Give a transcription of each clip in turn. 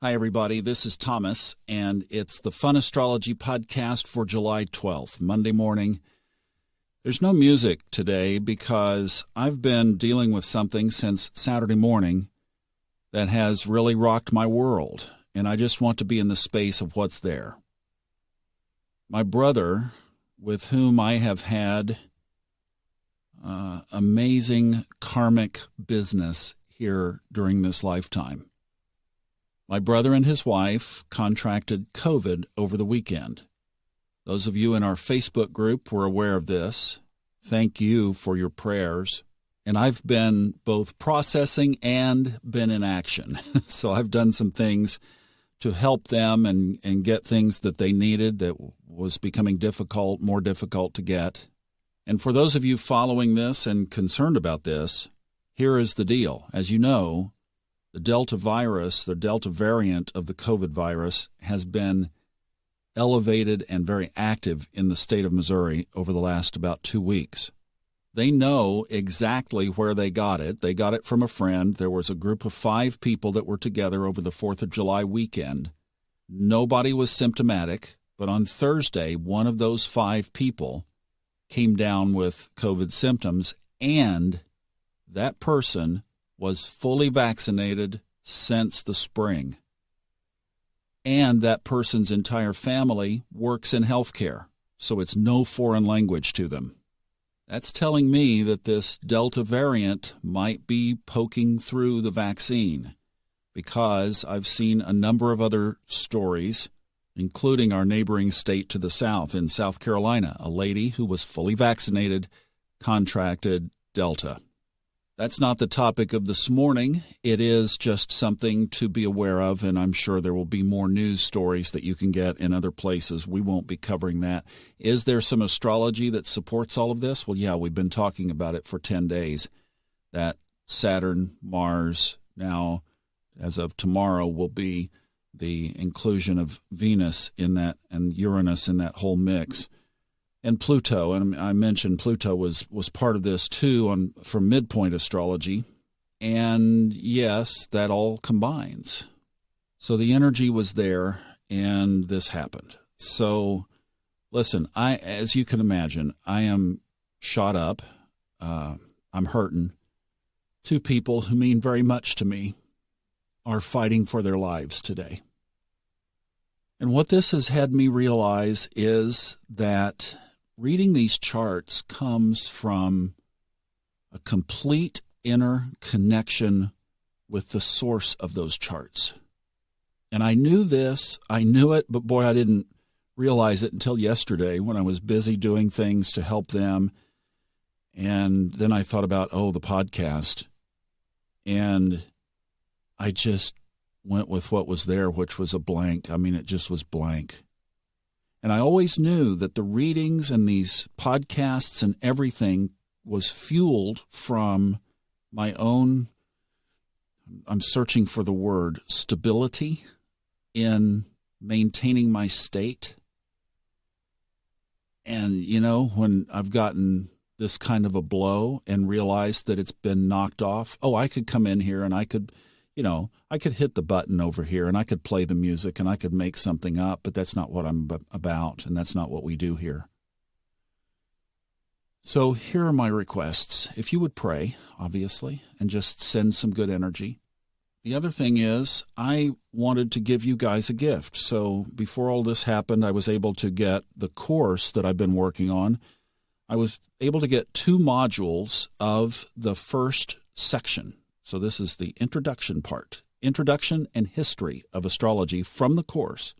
Hi, everybody. This is Thomas, and it's the Fun Astrology podcast for July 12th, Monday morning. There's no music today because I've been dealing with something since Saturday morning that has really rocked my world, and I just want to be in the space of what's there. My brother, with whom I have had amazing karmic business here during this lifetime. My brother and his wife contracted COVID over the weekend. Those of you in our Facebook group were aware of this. Thank you for your prayers. And I've been both processing and been in action. So I've done some things to help them and get things that they needed that was becoming more difficult to get. And for those of you following this and concerned about this, here is the deal. As you know, the Delta virus, the Delta variant of the COVID virus, has been elevated and very active in the state of Missouri over the last about 2 weeks. They know exactly where they got it. They got it from a friend. There was a group of 5 people that were together over the 4th of July weekend. Nobody was symptomatic, but on Thursday, one of those 5 people came down with COVID symptoms, and that person was fully vaccinated since the spring. And that person's entire family works in healthcare, so it's no foreign language to them. That's telling me that this Delta variant might be poking through the vaccine, because I've seen a number of other stories, including our neighboring state to the south in South Carolina. A lady who was fully vaccinated contracted Delta. That's not the topic of this morning. It is just something to be aware of, and I'm sure there will be more news stories that you can get in other places. We won't be covering that. Is there some astrology that supports all of this? Well, yeah, we've been talking about it for 10 days. That Saturn, Mars, now, as of tomorrow, will be the inclusion of Venus in that and Uranus in that whole mix. And Pluto, and I mentioned Pluto was part of this too from midpoint astrology. And yes, that all combines. So the energy was there, and this happened. So listen, as you can imagine, I am shot up. I'm hurting. 2 people who mean very much to me are fighting for their lives today. And what this has had me realize is that reading these charts comes from a complete inner connection with the source of those charts. And I knew it, but boy, I didn't realize it until yesterday when I was busy doing things to help them. And then I thought about, the podcast. And I just went with what was there, which was a blank. I mean, it just was blank. And I always knew that the readings and these podcasts and everything was fueled from my own, I'm searching for the word, stability in maintaining my state. And, when I've gotten this kind of a blow and realized that it's been knocked off, I could come in here and I could hit the button over here and I could play the music and I could make something up, but that's not what I'm about, and that's not what we do here. So here are my requests. If you would pray, obviously, and just send some good energy. The other thing is I wanted to give you guys a gift. So before all this happened, I was able to get the course that I've been working on. I was able to get 2 modules of the first section. So this is the introduction part, introduction and history of astrology from the course.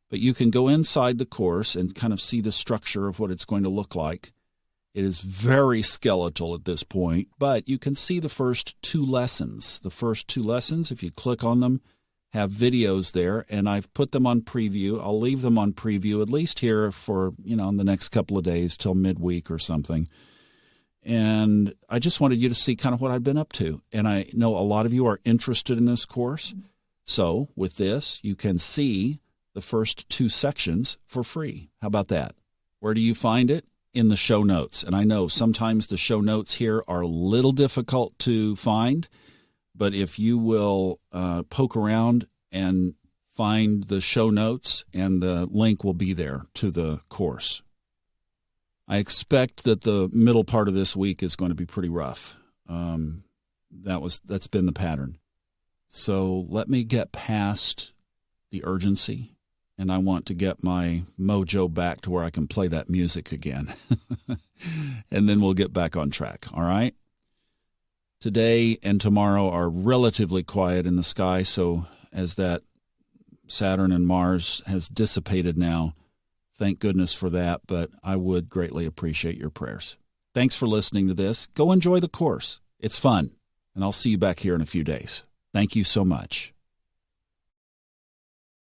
But you can go inside the course and kind of see the structure of what it's going to look like. It is very skeletal at this point, but you can see the first 2 lessons. The first 2 lessons, if you click on them, have videos there, and I've put them on preview. I'll leave them on preview at least here for, in the next couple of days till midweek or something. And I just wanted you to see kind of what I've been up to. And I know a lot of you are interested in this course. So with this, you can see the first 2 sections for free. How about that? Where do you find it? In the show notes. And I know sometimes the show notes here are a little difficult to find, but if you will poke around and find the show notes, and the link will be there to the course. I expect that the middle part of this week is going to be pretty rough. That's been the pattern. So let me get past the urgency, and I want to get my mojo back to where I can play that music again. And then we'll get back on track, all right? Today and tomorrow are relatively quiet in the sky, so as that Saturn and Mars has dissipated now, thank goodness for that, but I would greatly appreciate your prayers. Thanks for listening to this. Go enjoy the course. It's fun, and I'll see you back here in a few days. Thank you so much.